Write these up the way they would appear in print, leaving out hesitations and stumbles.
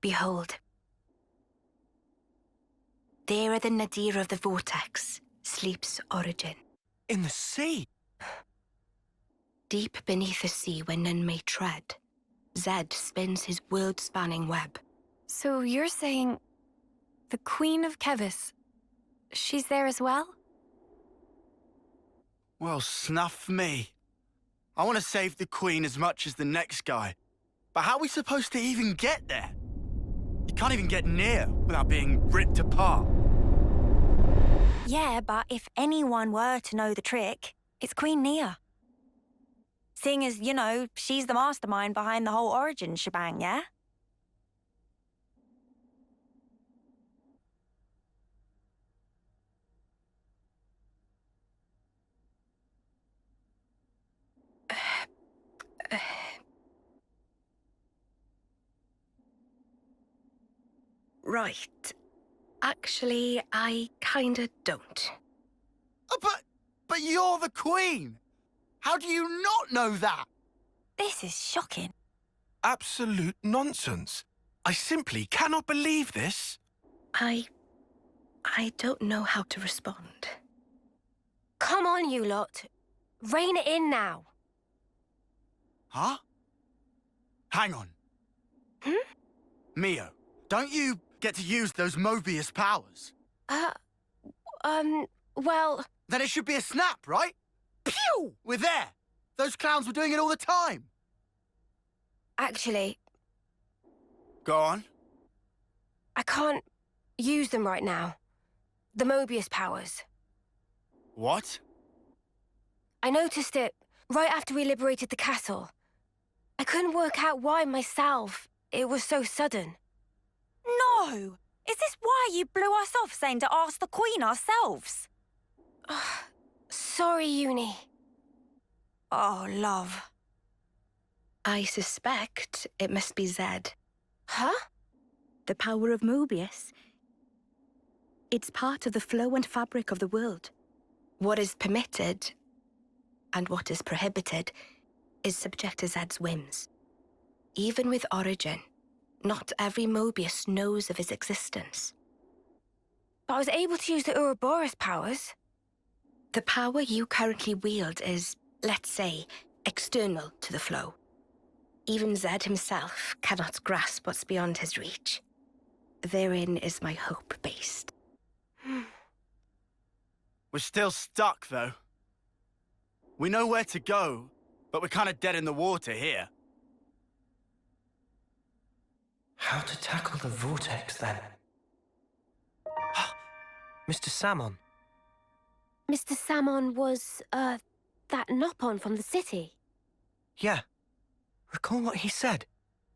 Behold. There at the nadir of the vortex sleeps Origin. In the sea? Deep beneath the sea where none may tread, Zed spins his world-spanning web. So you're saying the Queen of Kevis, she's there as well? Well, snuff me. I want to save the Queen as much as the next guy. But how are we supposed to even get there? You can't even get near without being ripped apart. Yeah, but if anyone were to know the trick, it's Queen Nia. Seeing as, you know, she's the mastermind behind the whole Origin shebang, yeah? Right. Actually, I kinda don't. Oh, but you're the Queen! How do you not know that? This is shocking. Absolute nonsense. I simply cannot believe this. I don't know how to respond. Come on, you lot. Rein it in now. Huh? Hang on. Mio, don't you get to use those Mobius powers? Well... Then it should be a snap, right? Pew! We're there! Those clowns were doing it all the time! Actually, Go on. I can't use them right now. The Mobius powers. What? I noticed it right after we liberated the castle. I couldn't work out why myself. It was so sudden. No! Is this why you blew us off saying to ask the Queen ourselves? Sorry, Uni. Oh, love. I suspect it must be Zed. Huh? The power of Mobius. It's part of the flow and fabric of the world. What is permitted and what is prohibited is subject to Zed's whims. Even with Origin, not every Mobius knows of his existence. But I was able to use the Ouroboros powers. The power you currently wield is, let's say, external to the flow. Even Zed himself cannot grasp what's beyond his reach. Therein is my hope based. We're still stuck, though. We know where to go, but we're kind of dead in the water here. How to tackle the vortex, then? Mr. Salmon. Mr. Salmon was, that Nopon from the city. Yeah. Recall what he said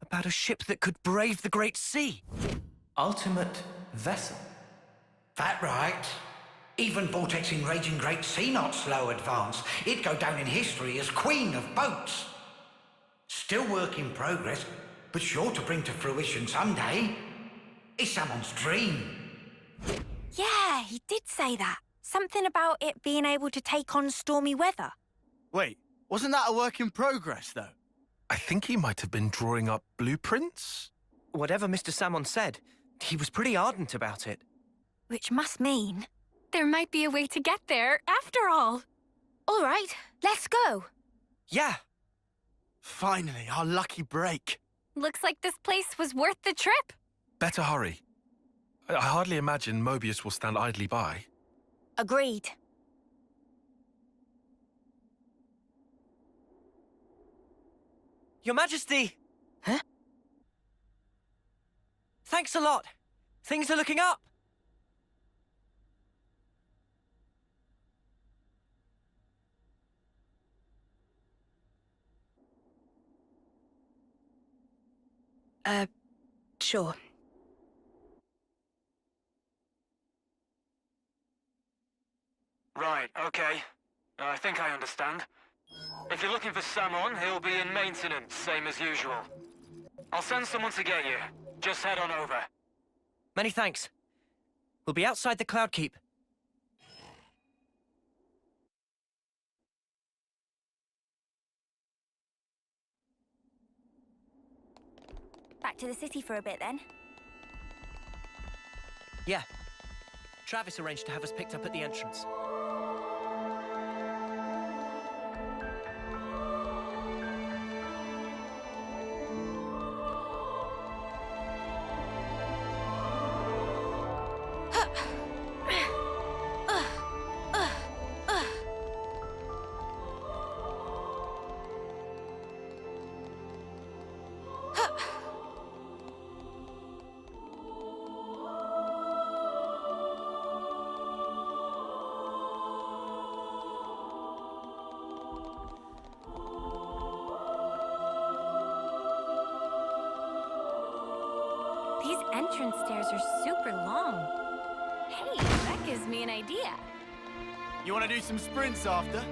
about a ship that could brave the great sea. Ultimate vessel. That right. Even vortexing raging great sea not slow advance. It'd go down in history as queen of boats. Still work in progress, but sure to bring to fruition someday. It's someone's dream. Yeah, he did say that. Something about it being able to take on stormy weather. Wait, wasn't that a work in progress, though? I think he might have been drawing up blueprints. Whatever Mr. Salmon said, he was pretty ardent about it. Which must mean... There might be a way to get there, after all. All right, let's go. Yeah. Finally, our lucky break. Looks like this place was worth the trip. Better hurry. I hardly imagine Mobius will stand idly by. Agreed. Your Majesty! Huh? Thanks a lot. Things are looking up. Sure. Right, okay. I think I understand. If you're looking for Samon, he'll be in maintenance, same as usual. I'll send someone to get you. Just head on over. Many thanks. We'll be outside the Cloud Keep. Back to the city for a bit then. Yeah. Travis arranged to have us picked up at the entrance. These entrance stairs are super long. Hey, that gives me an idea. You want to do some sprints after?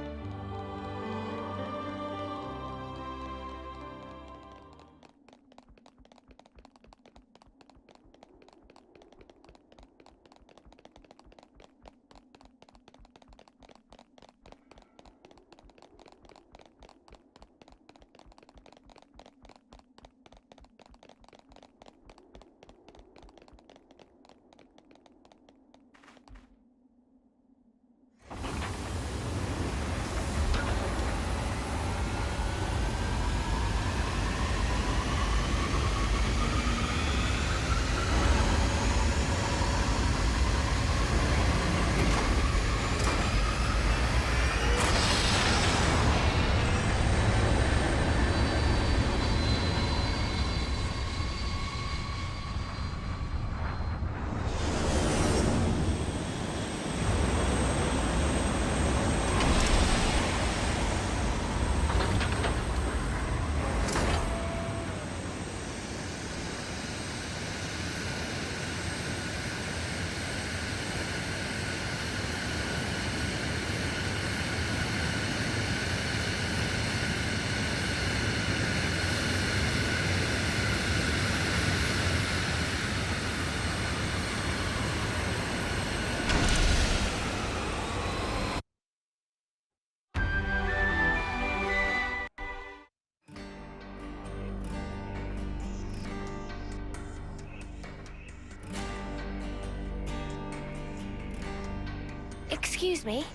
Excuse me?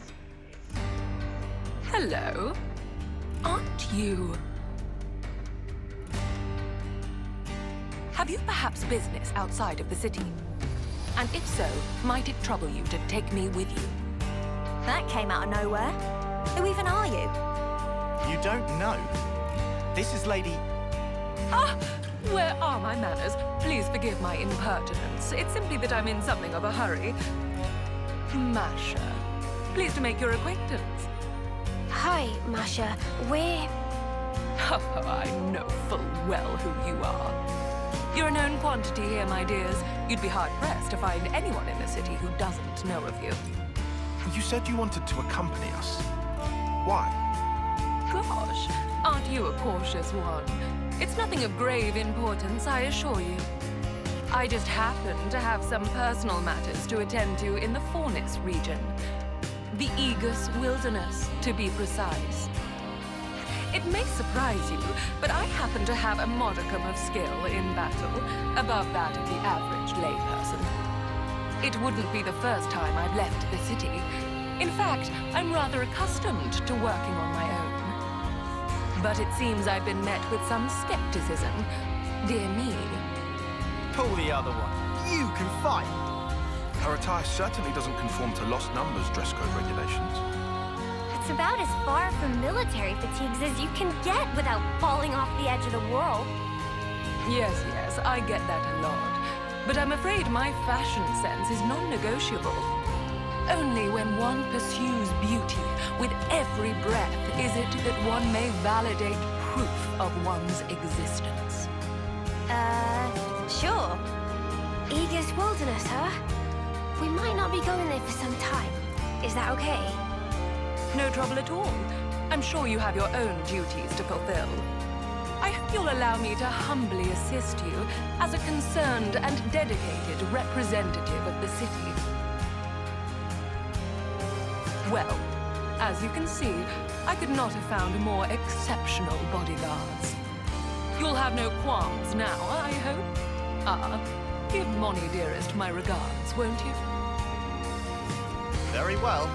Hello? Aren't you? Have you perhaps business outside of the city? And if so, might it trouble you to take me with you? That came out of nowhere. Who even are you? You don't know. This is Lady... Ah! Where are my manners? Please forgive my impertinence. It's simply that I'm in something of a hurry. Masha. Pleased to make your acquaintance. Hi, Masha. We're... I know full well who you are. You're a known quantity here, my dears. You'd be hard-pressed to find anyone in the city who doesn't know of you. You said you wanted to accompany us. Why? Gosh, aren't you a cautious one? It's nothing of grave importance, I assure you. I just happen to have some personal matters to attend to in the Fornis region. The Aegis Wilderness, to be precise. It may surprise you, but I happen to have a modicum of skill in battle, above that of the average layperson. It wouldn't be the first time I've left the city. In fact, I'm rather accustomed to working on my own. But it seems I've been met with some skepticism. Dear me. Pull the other one. You can fight. Her attire certainly doesn't conform to Lost Numbers dress code regulations. It's about as far from military fatigues as you can get without falling off the edge of the world. Yes, I get that a lot. But I'm afraid my fashion sense is non-negotiable. Only when one pursues beauty with every breath is it that one may validate proof of one's existence. Sure. Aegis Wilderness, huh? We might not be going there for some time. Is that okay? No trouble at all. I'm sure you have your own duties to fulfill. I hope you'll allow me to humbly assist you as a concerned and dedicated representative of the city. Well, as you can see, I could not have found more exceptional bodyguards. You'll have no qualms now, I hope? Give Moni dearest my regards, won't you? Very well.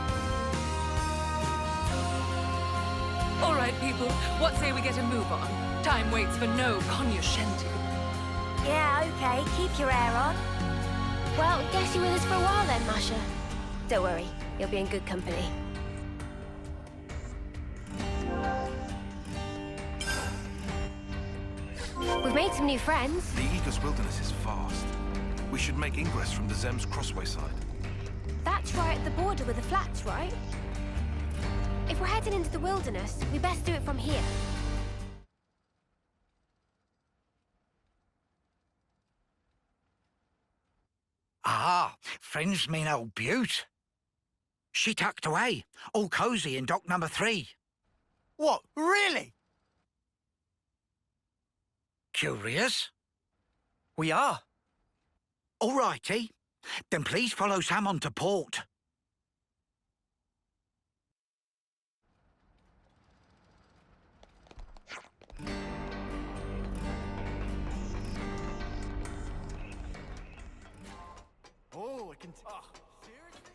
All right, people. What say we get a move on? Time waits for no cognoscenti. Yeah, okay. Keep your hair on. Well, guess you're with us for a while then, Masha. Don't worry, you'll be in good company. We've made some new friends. The Eagle's wilderness is vast. We should make ingress from the Zem's crossway side. That's right at the border with the flats, right? If we're heading into the wilderness, we best do it from here. Ah, friends mean old Butte. She tucked away, all cosy in dock number 3. What, really? Curious? We are. All righty. Then please follow Sam on to port. Oh, I can... seriously?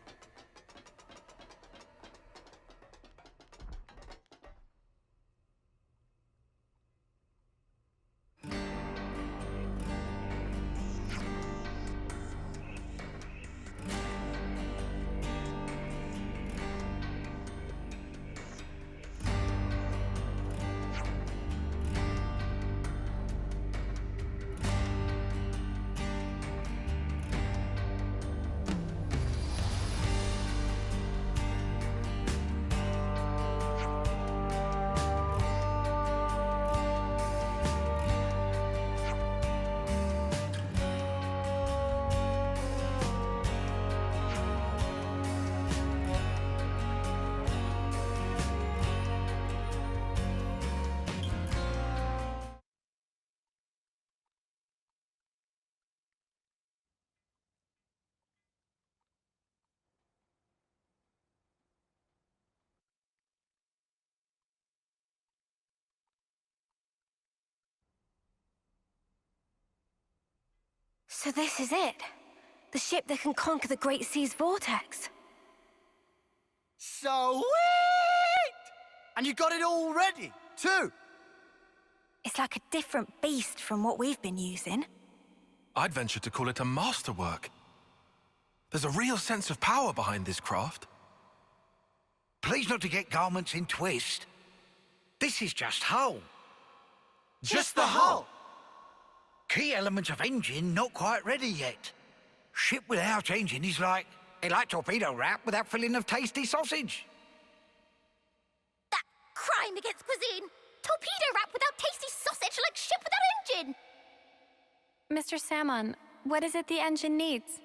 So this is it. The ship that can conquer the Great Sea's vortex. Sweet! And you got it all ready, too? It's like a different beast from what we've been using. I'd venture to call it a masterwork. There's a real sense of power behind this craft. Please not to get garments in twist. This is just hull. Just the hull? Key elements of engine not quite ready yet. Ship without engine is like torpedo wrap without filling of tasty sausage. That crime against cuisine! Torpedo wrap without tasty sausage like ship without engine! Mr. Salmon, what is it the engine needs?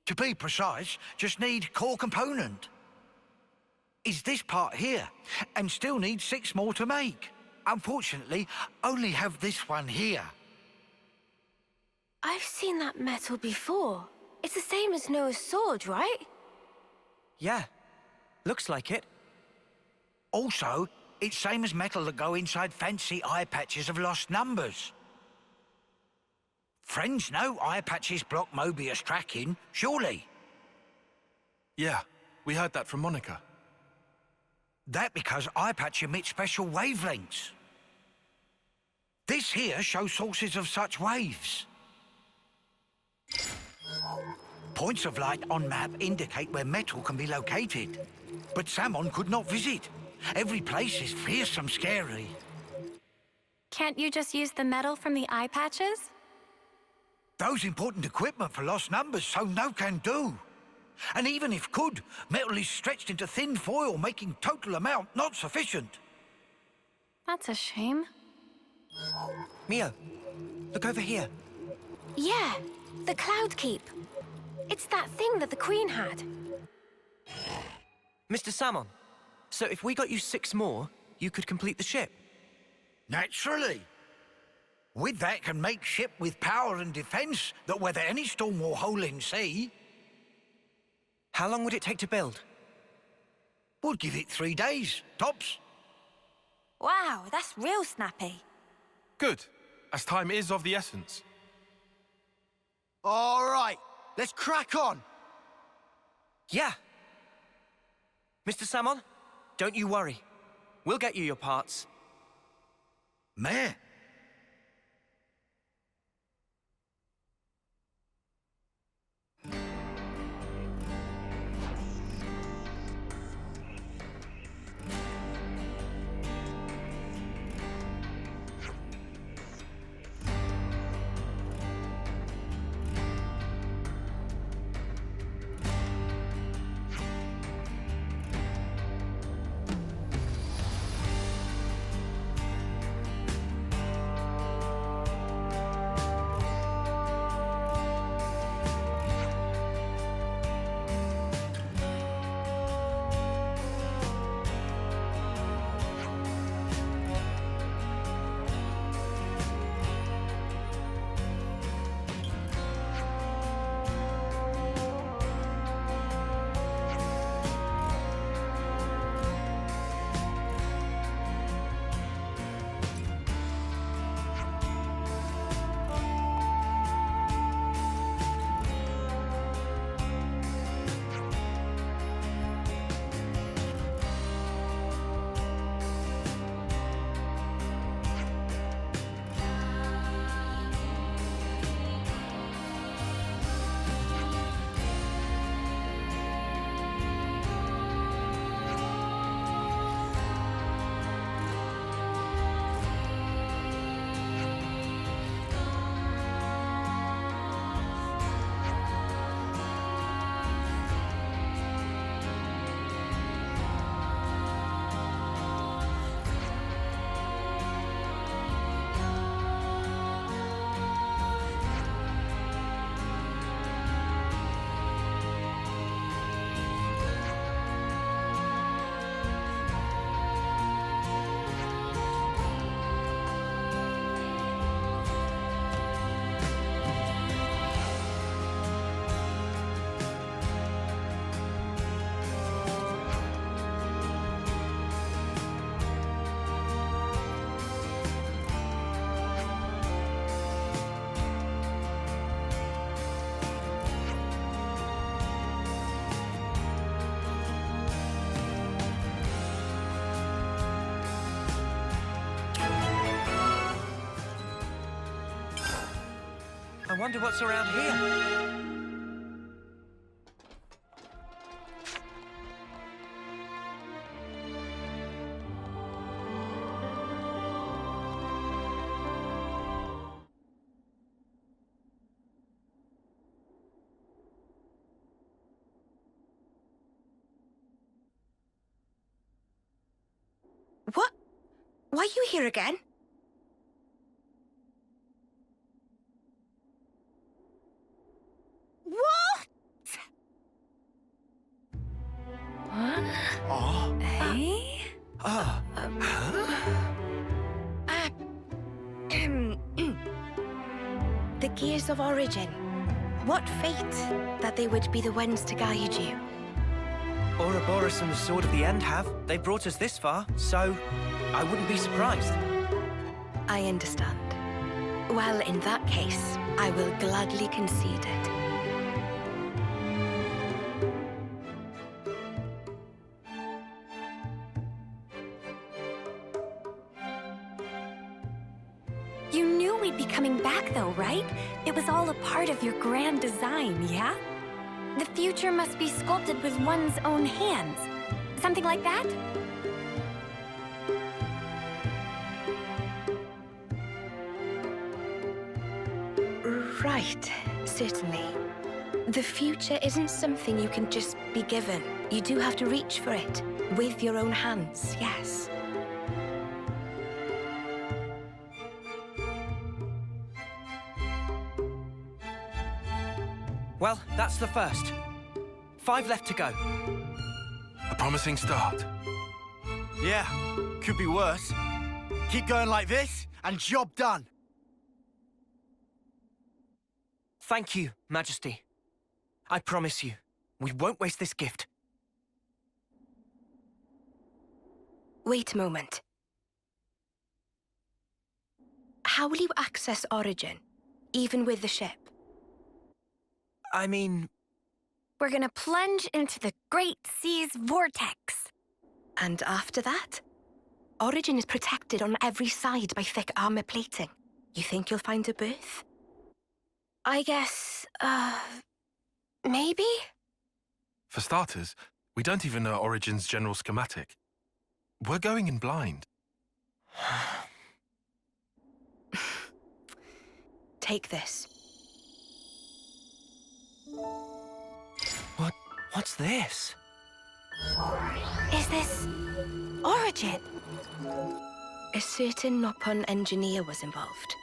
To be precise, just need core component. Is this part here, and still need 6 more to make. Unfortunately, only have this one here. I've seen that metal before. It's the same as Noah's sword, right? Yeah. Looks like it. Also, it's same as metal that go inside fancy eye patches of lost numbers. Friends know eye patches block Mobius tracking, surely? Yeah, we heard that from Monica. That because eye patch emits special wavelengths. This here shows sources of such waves. Points of light on map indicate where metal can be located. But Salmon could not visit. Every place is fearsome scary. Can't you just use the metal from the eye patches? Those important equipment for lost numbers, so no can do. And even if could, metal is stretched into thin foil, making total amount not sufficient. That's a shame. Mio, look over here. Yeah, the Cloud Keep. It's that thing that the Queen had. Mr. Salmon, so if we got you 6 more, you could complete the ship? Naturally. With that can make ship with power and defense that weather any storm or hole in sea. How long would it take to build? Would give it 3 days, tops. Wow, that's real snappy. Good, as time is of the essence. All right, let's crack on. Yeah. Mr. Salmon, don't you worry. We'll get you your parts. Meh. I wonder what's around here. What? Why are you here again? What? Oh. Hey? Ah. The Gears of Origin. What fate that they would be the ones to guide you. Ouroboros and the Sword of the End have. They brought us this far, so I wouldn't be surprised. I understand. Well, in that case, I will gladly concede it. You knew we'd be coming back, though, right? It was all a part of your grand design, yeah? The future must be sculpted with one's own hands. Something like that? Right, certainly. The future isn't something you can just be given. You do have to reach for it, with your own hands, yes. Well, that's the first. 5 left to go. A promising start. Yeah, could be worse. Keep going like this, and job done. Thank you, Majesty. I promise you, we won't waste this gift. Wait a moment. How will you access Origin, even with the ship? I mean... We're gonna plunge into the Great Sea's vortex. And after that, Origin is protected on every side by thick armor plating. You think you'll find a berth? I guess, maybe? For starters, we don't even know Origin's general schematic. We're going in blind. Take this. What's this? Is this Origin? A certain Nopon engineer was involved,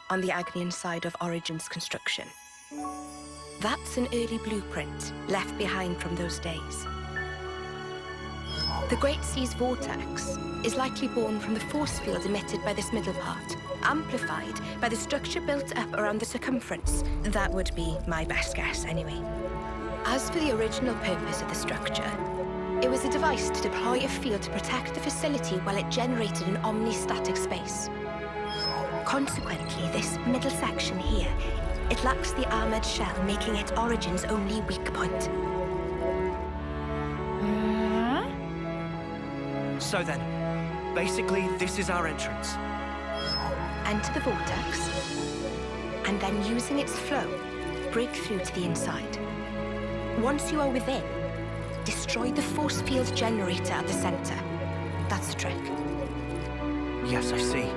on the Agnian side of Origin's construction. That's an early blueprint left behind from those days. The Great Sea's vortex is likely born from the force field emitted by this middle part, amplified by the structure built up around the circumference. That would be my best guess, anyway. As for the original purpose of the structure, it was a device to deploy a field to protect the facility while it generated an omnistatic space. Consequently, this middle section here, it lacks the armored shell, making it Origin's only weak point. So then, basically, this is our entrance. Enter the vortex, and then using its flow, break through to the inside. Once you are within, destroy the force field generator at the center. That's the trick. Yes, I see.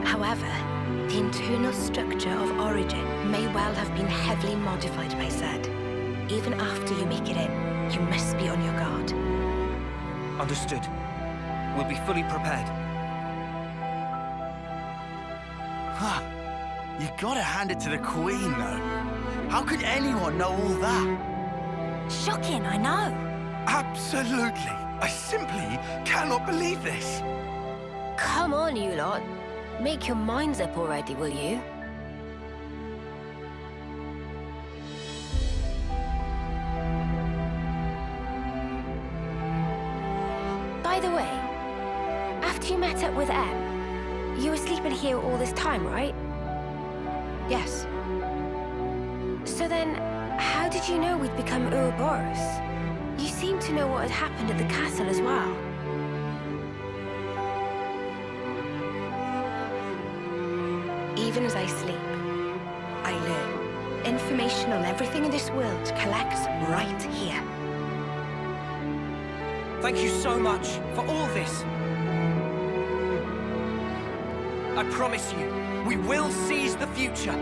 However, the internal structure of Origin may well have been heavily modified by Zed. Even after you make it in, you must be on your guard. Understood. We'll be fully prepared. You gotta hand it to the Queen, though. How could anyone know all that? Shocking, I know. Absolutely. I simply cannot believe this. Come on, you lot. Make your minds up already, will you? By the way, after you met up with Em, you were sleeping here all this time, right? Yes. So then, how did you know we'd become Ouroboros? You seem to know what had happened at the castle as well. Even as I sleep, I learn. Information on everything in this world collects right here. Thank you so much for all this. I promise you, we will seize the future.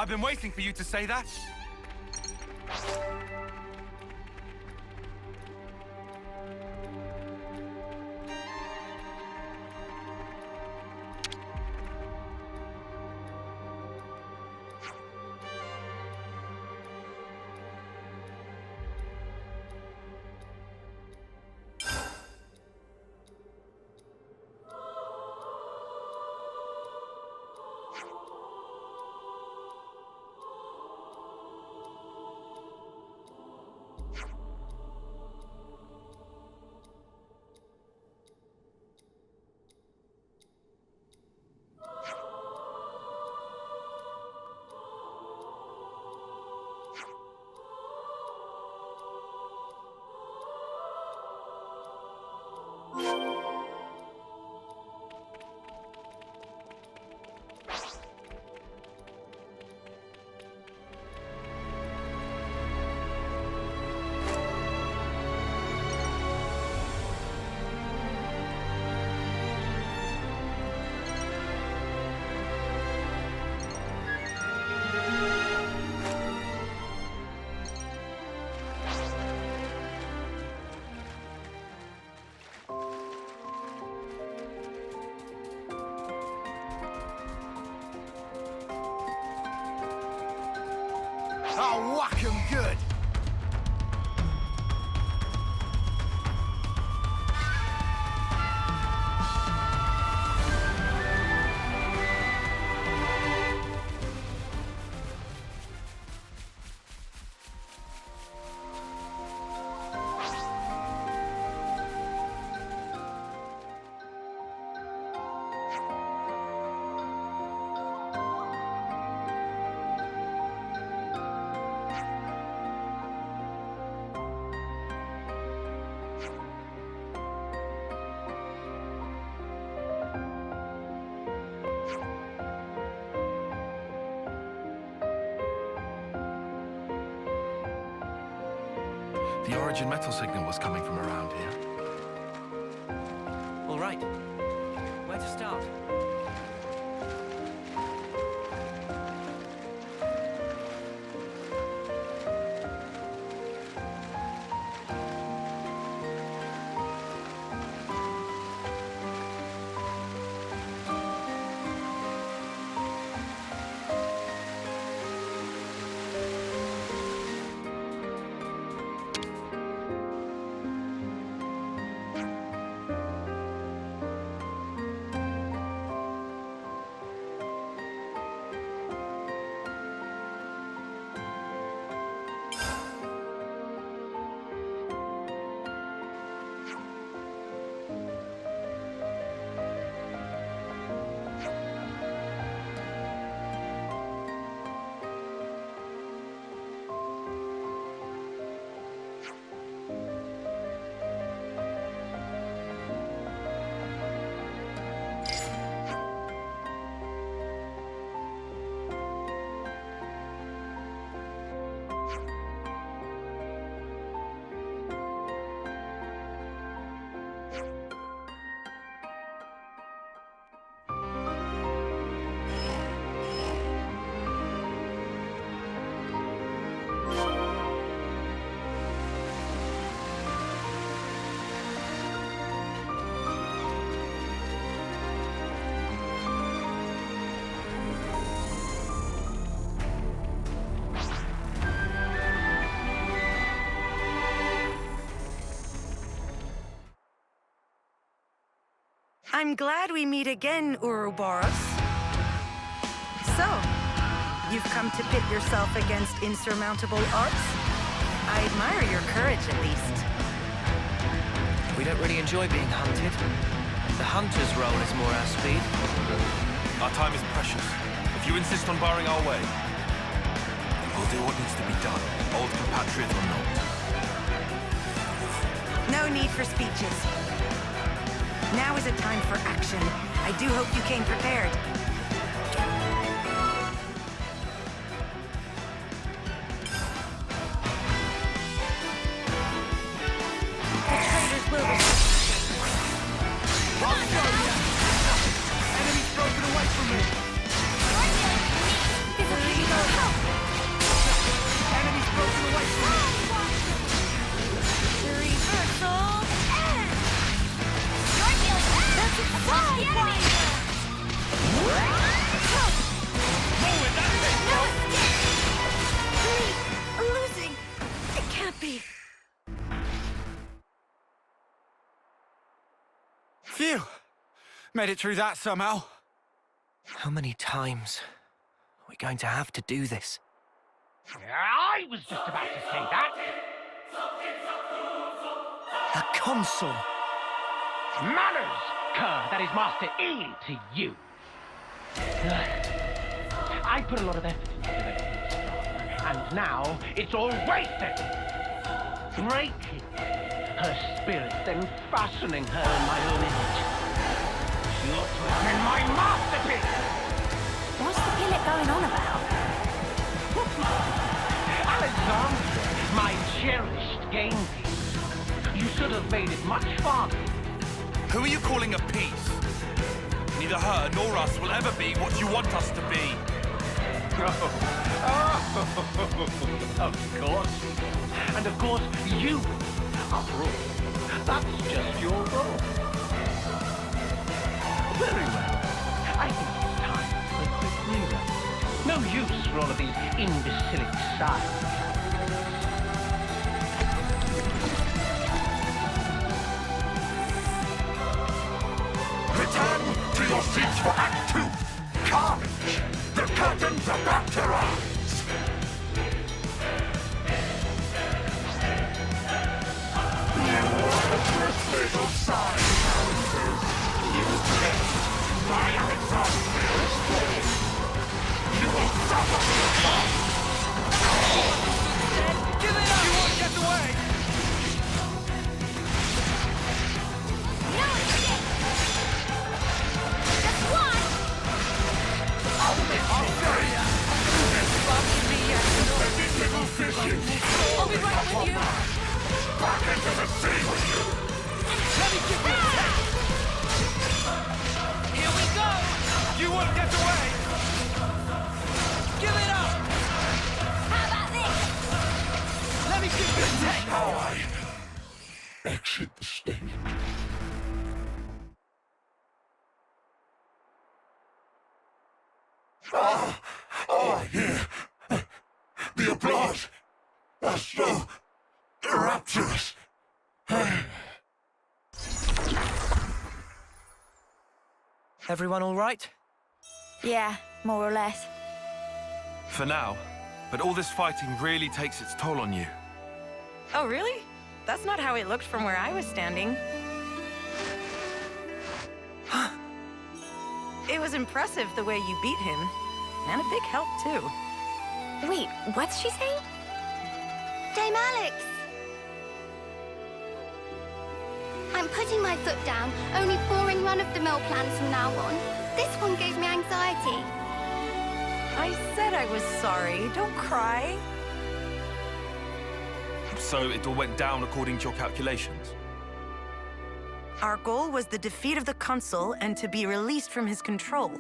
I've been waiting for you to say that. I'll whack 'em good. The origin metal signal was coming from around here. All right. Where to start? I'm glad we meet again, Ouroboros. So, you've come to pit yourself against insurmountable odds? I admire your courage, at least. We don't really enjoy being hunted. The hunter's role is more our speed. Our time is precious. If you insist on barring our way, we'll do what needs to be done, old compatriot or not. No need for speeches. Now is a time for action. I do hope you came prepared. The traders will I'll show you. Enemy's broken away from me. This'll keep you going. Phew! Made it through that somehow. How many times are we going to have to do this? I was just about to say that. A console! Manners, cur, that is Master E to you. I put a lot of effort into it, and now it's all wasted. Breaking her spirit, then fashioning her in my own image. She ought to have been my masterpiece! What's the pilot going on about? Alexandra, my cherished game piece. You should have made it much farther. Who are you calling a piece? Neither her nor us will ever be what you want us to be. Of course. And of course, you, after all, that's just your role. Very well. I think it's time for a quick breather. No use for all of these imbecilic sighs. Return to your seats for Act 2! Carnage! The curtains are about to rise! Little side-houses! You test my Alexandra's force! You will suffer the loss! Give it up! You won't get away! No, it's it! Just one! I'll bury ya! Little fishes! I'll be right with you. Back into the sea with you! Let me give you a taste! Here we go! You won't get away! Give it up! How about this? Let me give you a taste! How I exit the stage. Here. The applause are so rapturous. Everyone all right? Yeah, more or less. For now. But all this fighting really takes its toll on you. Oh, really? That's not how it looked from where I was standing. It was impressive the way you beat him. And a big help, too. Wait, what's she saying? Dame Alex! I'm putting my foot down. Only boring run-of-the-mill plans from now on. This one gave me anxiety. I said I was sorry. Don't cry. So it all went down according to your calculations? Our goal was the defeat of the consul and to be released from his control.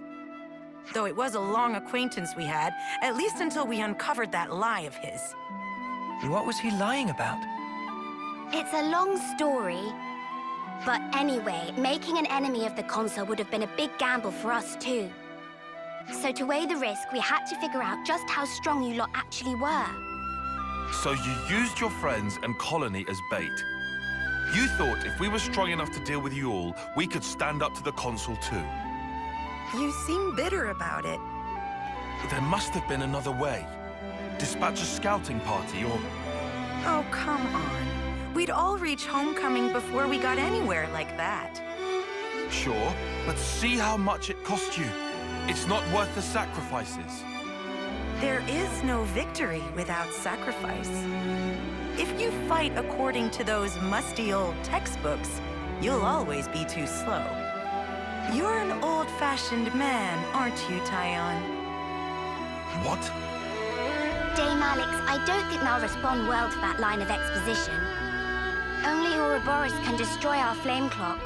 Though it was a long acquaintance we had, at least until we uncovered that lie of his. What was he lying about? It's a long story. But anyway, making an enemy of the consul would have been a big gamble for us too. So to weigh the risk, we had to figure out just how strong you lot actually were. So you used your friends and colony as bait. You thought if we were strong enough to deal with you all, we could stand up to the consul too. You seem bitter about it. But there must have been another way. Dispatch a scouting party or... Oh, come on. We'd all reach homecoming before we got anywhere like that. Sure, but see how much it cost you. It's not worth the sacrifices. There is no victory without sacrifice. If you fight according to those musty old textbooks, you'll always be too slow. You're an old-fashioned man, aren't you, Tyon? What? Dame Alex, I don't think they'll respond well to that line of exposition. Only Ouroboros can destroy our flame clock.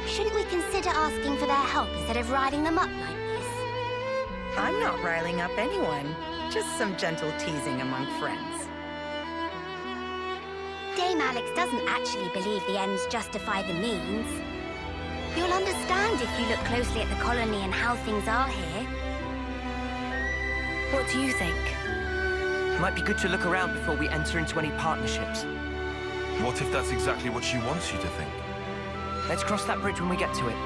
Shouldn't we consider asking for their help instead of riding them up like this? I'm not riling up anyone. Just some gentle teasing among friends. Dame Alex doesn't actually believe the ends justify the means. You'll understand if you look closely at the colony and how things are here. What do you think? Might be good to look around before we enter into any partnerships. What if that's exactly what she wants you to think? Let's cross that bridge when we get to it.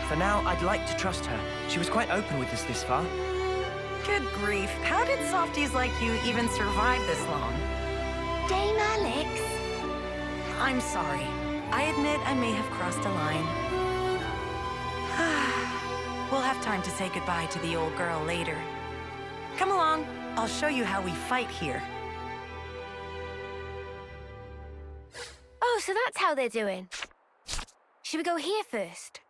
For now, I'd like to trust her. She was quite open with us this far. Good grief. How did softies like you even survive this long? Dame Alex? I'm sorry. I admit I may have crossed a line. We'll have time to say goodbye to the old girl later. Come along. I'll show you how we fight here. Oh, so that's how they're doing. Should we go here first?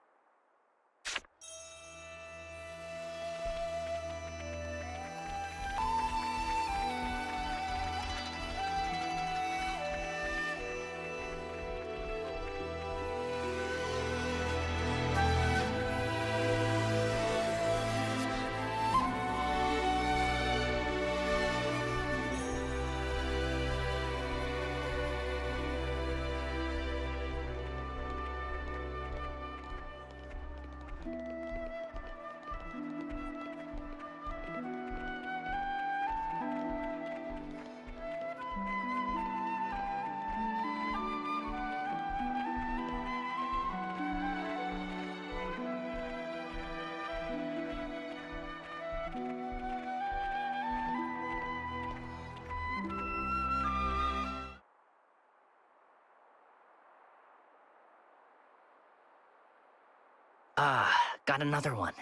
Got another one.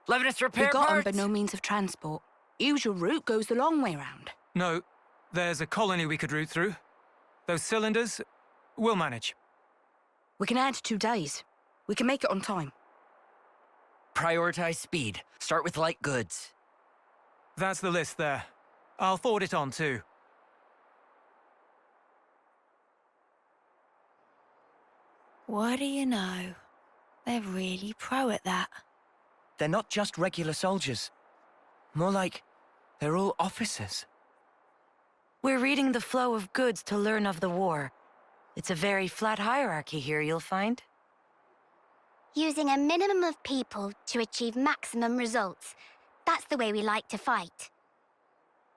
Levinus repair We got parts? but no means of transport. Usual route goes the long way round. No, there's a colony we could route through. Those cylinders, we'll manage. We can add 2 days. We can make it on time. Prioritize speed. Start with light goods. That's the list there. I'll forward it on too. What do you know? They're really pro at that. They're not just regular soldiers. More like they're all officers. We're reading the flow of goods to learn of the war. It's a very flat hierarchy here, you'll find. Using a minimum of people to achieve maximum results. That's the way we like to fight.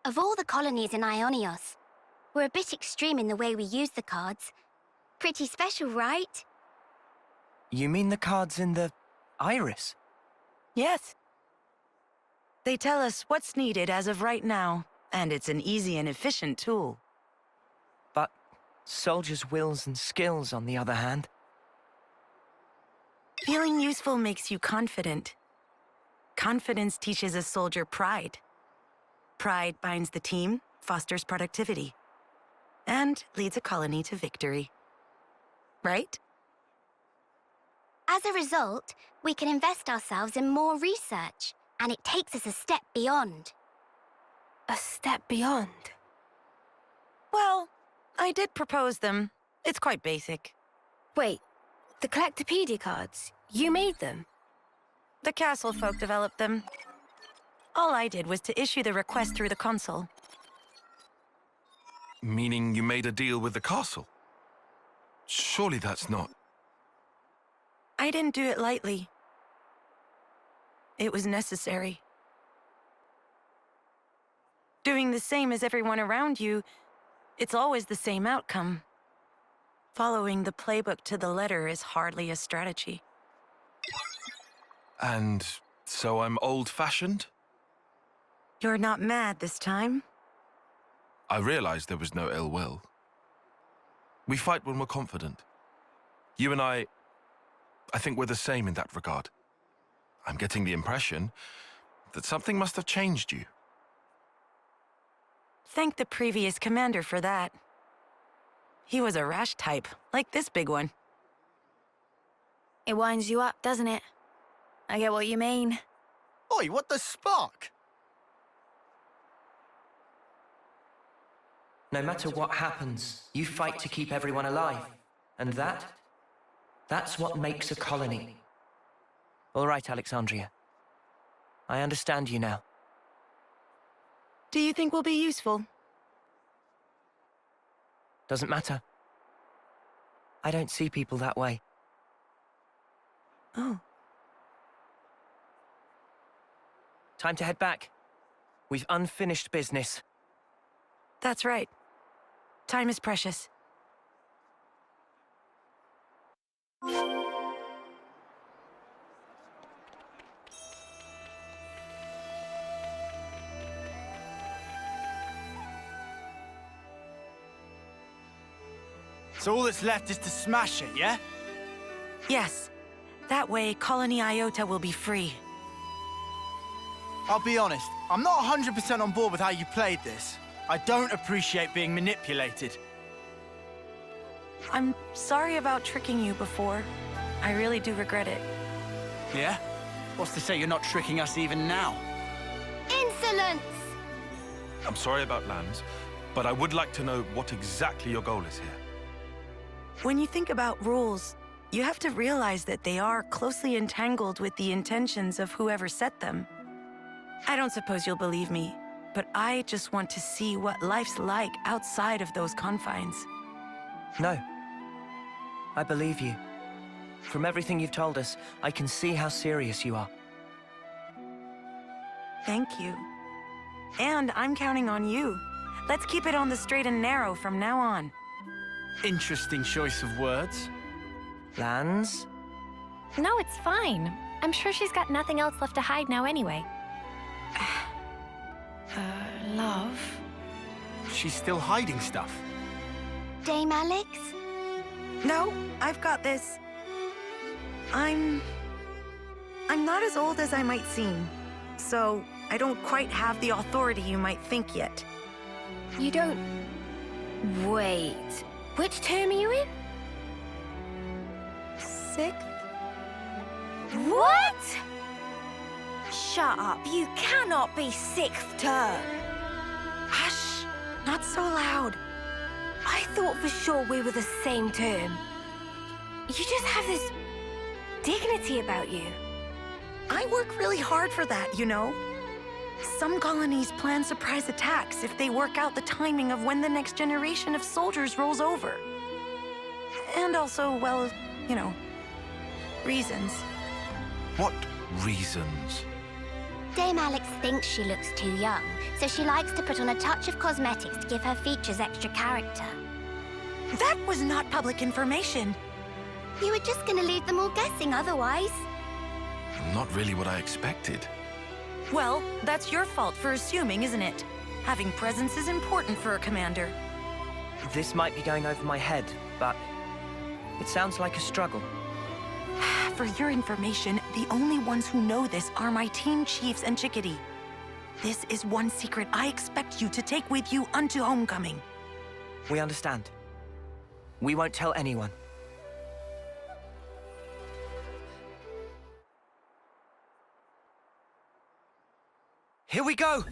Of all the colonies in Aionios, we're a bit extreme in the way we use the cards. Pretty special, right? You mean the cards in the iris? Yes. They tell us what's needed as of right now, and it's an easy and efficient tool. But soldiers' wills and skills, on the other hand. Feeling useful makes you confident. Confidence teaches a soldier pride. Pride binds the team, fosters productivity, and leads a colony to victory. Right? As a result, we can invest ourselves in more research, and it takes us a step beyond. A step beyond? Well, I did propose them. It's quite basic. Wait, the Collectopedia cards, you made them? The castle folk developed them. All I did was to issue the request through the console. Meaning you made a deal with the castle? Surely that's not... I didn't do it lightly. It was necessary. Doing the same as everyone around you, it's always the same outcome. Following the playbook to the letter is hardly a strategy. And so I'm old-fashioned? You're not mad this time? I realized there was no ill will. We fight when we're confident. You and I think we're the same in that regard. I'm getting the impression that something must have changed you. Thank the previous commander for that. He was a rash type, like this big one. It winds you up, doesn't it? I get what you mean. Oi, what the spark? No matter what happens, you fight to keep everyone alive. And that's what makes a colony. All right, Alexandria. I understand you now. Do you think we'll be useful? Doesn't matter. I don't see people that way. Oh. Time to head back. We've unfinished business. That's right. Time is precious. So all that's left is to smash it, yeah? Yes. That way, Colony Iota will be free. I'll be honest, I'm not 100% on board with how you played this. I don't appreciate being manipulated. I'm sorry about tricking you before. I really do regret it. Yeah? What's to say you're not tricking us even now? Insolence! I'm sorry about Lance, but I would like to know what exactly your goal is here. When you think about rules, you have to realize that they are closely entangled with the intentions of whoever set them. I don't suppose you'll believe me, but I just want to see what life's like outside of those confines. No. I believe you. From everything you've told us, I can see how serious you are. Thank you. And I'm counting on you. Let's keep it on the straight and narrow from now on. Interesting choice of words. Lance? No, it's fine. I'm sure she's got nothing else left to hide now anyway. Love? She's still hiding stuff. Dame Alex? No, I've got this. I'm not as old as I might seem, so I don't quite have the authority you might think yet. You don't... Wait. Which term are you in? 6th? What? Shut up. You cannot be 6th term. Hush! Not so loud. I thought for sure we were the same term. You just have this dignity about you. I work really hard for that, you know. Some colonies plan surprise attacks if they work out the timing of when the next generation of soldiers rolls over. And also, well, you know, reasons. What reasons? Dame Alex thinks she looks too young, so she likes to put on a touch of cosmetics to give her features extra character. That was not public information. You were just gonna leave them all guessing otherwise. Not really what I expected. Well, that's your fault for assuming, isn't it? Having presence is important for a commander. This might be going over my head, but it sounds like a struggle. For your information, the only ones who know this are my team chiefs and Chickadee. This is one secret I expect you to take with you unto homecoming. We understand. We won't tell anyone. Here we go!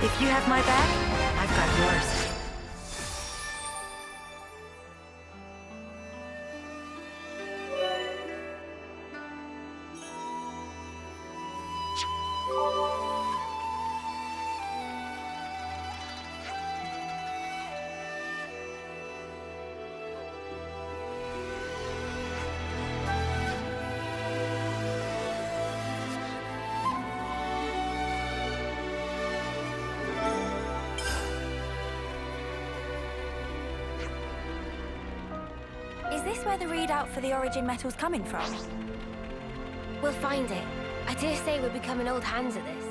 If you have my back, I've got yours. Is this where the readout for the origin metal's coming from? We'll find it. I dare say we're becoming old hands at this.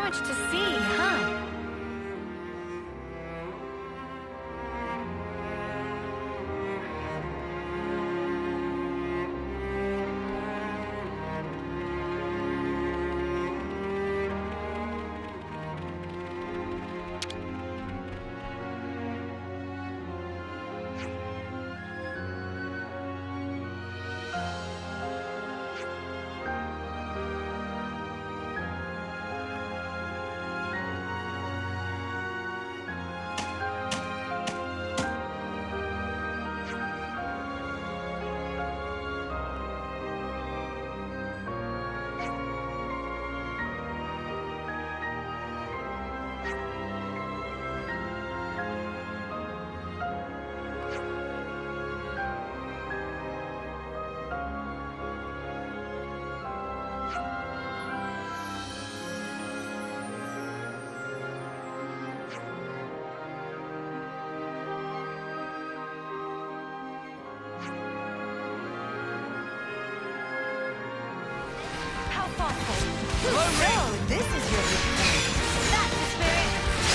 much to see, huh? So, this is your big plan. That's the spirit.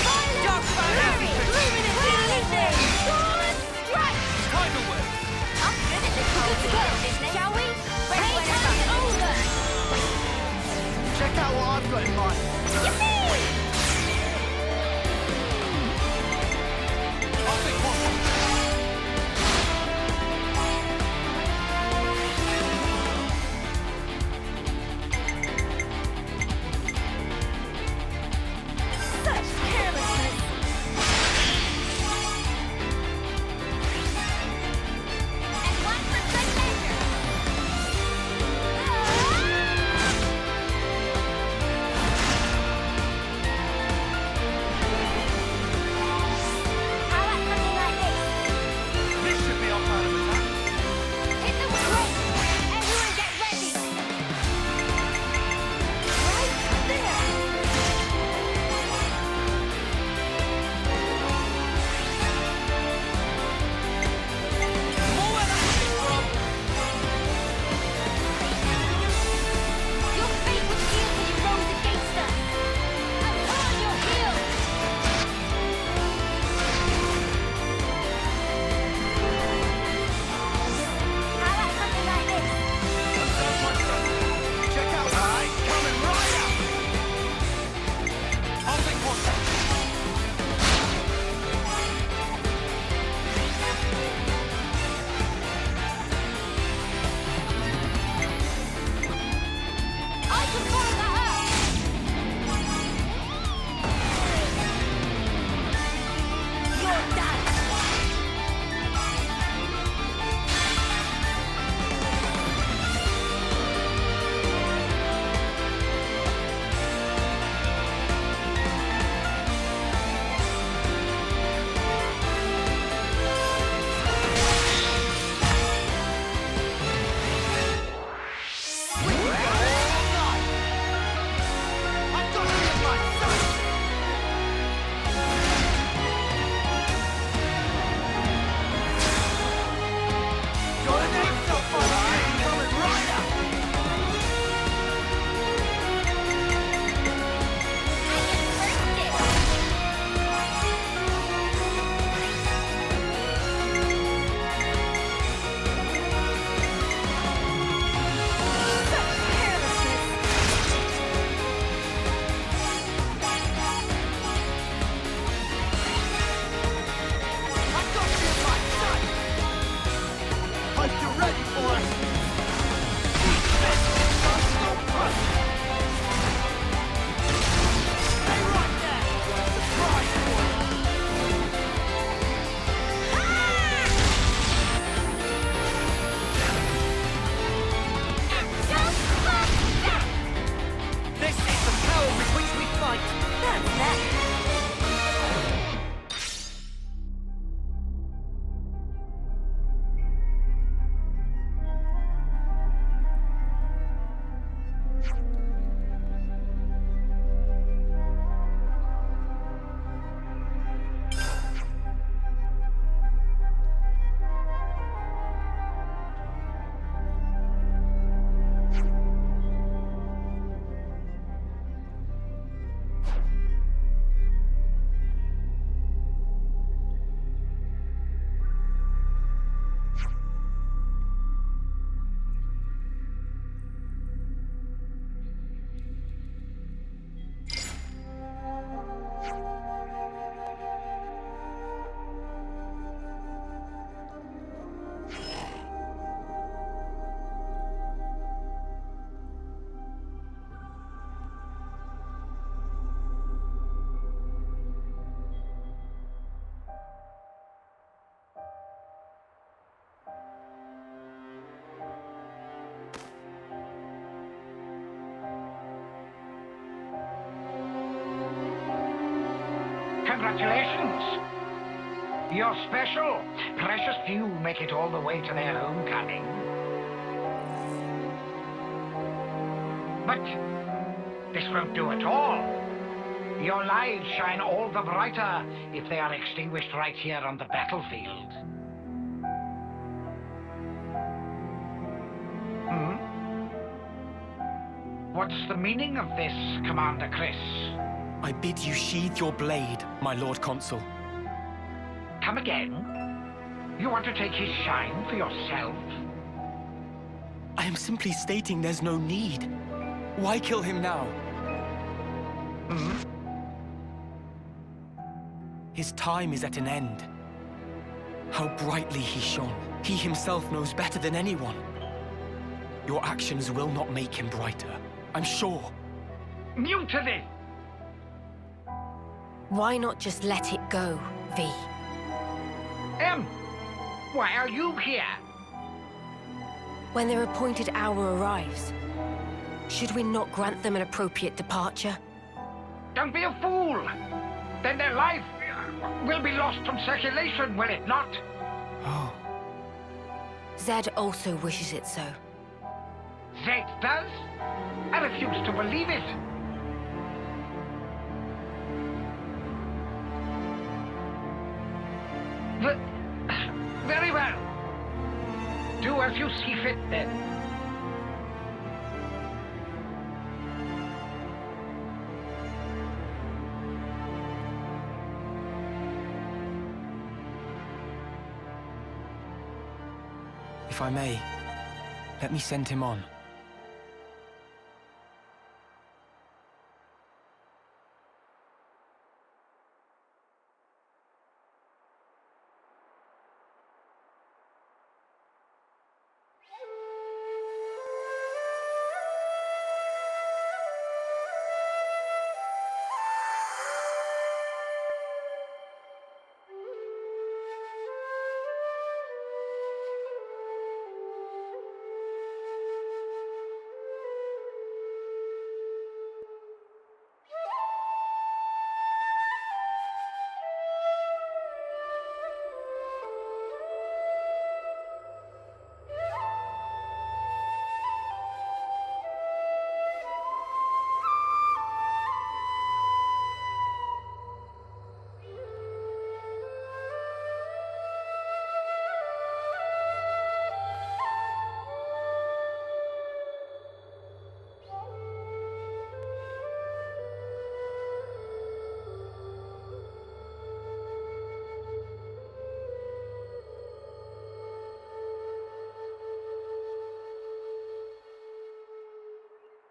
Violence, Dark fire, fury, luminous anything. Sword, strike. Tidal wave! I'm good at this whole business. Shall we? Playtime over. Check out what I've got in mind. Yippee! Such carelessness! And one for good measure. Congratulations! You're special. Precious few make it all the way to their homecoming. But this won't do at all. Your lives shine all the brighter if they are extinguished right here on the battlefield. What's the meaning of this, Commander Chris? I bid you sheathe your blade, my Lord Consul. Come again? You want to take his shine for yourself? I am simply stating there's no need. Why kill him now? His time is at an end. How brightly he shone. He himself knows better than anyone. Your actions will not make him brighter, I'm sure. Mutiny! Why not just let it go, V? Why are you here? When their appointed hour arrives, should we not grant them an appropriate departure? Don't be a fool! Then their life will be lost from circulation, will it not? Oh. Zed also wishes it so. Zed does? I refuse to believe it. Very well. Do as you see fit, then. If I may, let me send him on.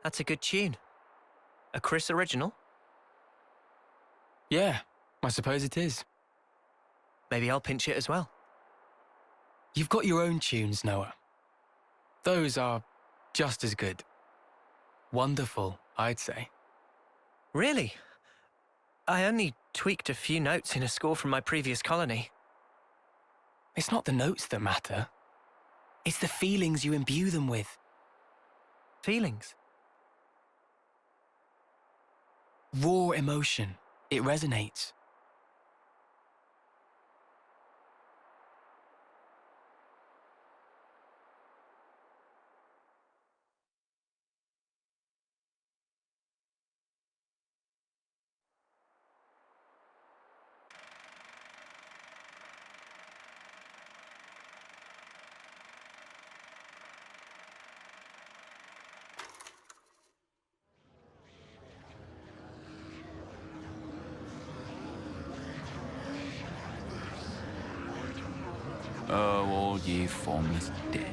That's a good tune. A Chris original? Yeah, I suppose it is. Maybe I'll pinch it as well. You've got your own tunes, Noah. Those are just as good. Wonderful, I'd say. Really? I only tweaked a few notes in a score from my previous colony. It's not the notes that matter. It's the feelings you imbue them with. Feelings? Raw emotion. It resonates. Oh, all ye formless dead.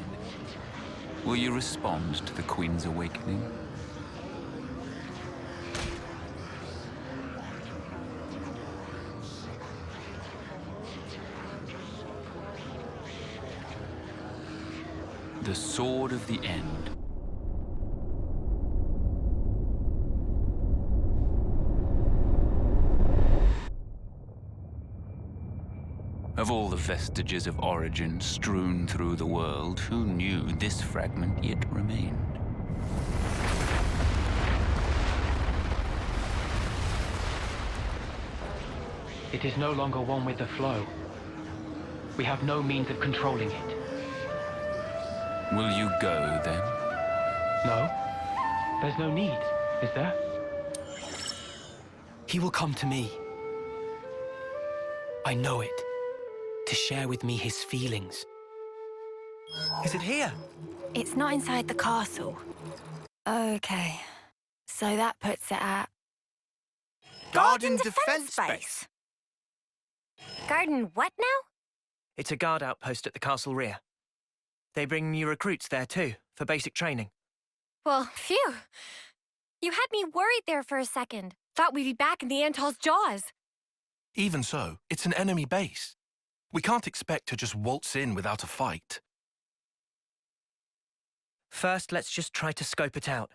Will you respond to the Queen's awakening? The sword of the end. Of all the vestiges of origin strewn through the world, who knew this fragment yet remained? It is no longer one with the flow. We have no means of controlling it. Will you go, then? No. There's no need, is there? He will come to me. I know it. To share with me his feelings. Is it here? It's not inside the castle. Okay. So that puts it at... Garden Defense Base. Garden what now? It's a guard outpost at the castle rear. They bring new recruits there too, for basic training. Well, phew. You had me worried there for a second. Thought we'd be back in the Antol's jaws. Even so, it's an enemy base. We can't expect to just waltz in without a fight. First, let's just try to scope it out.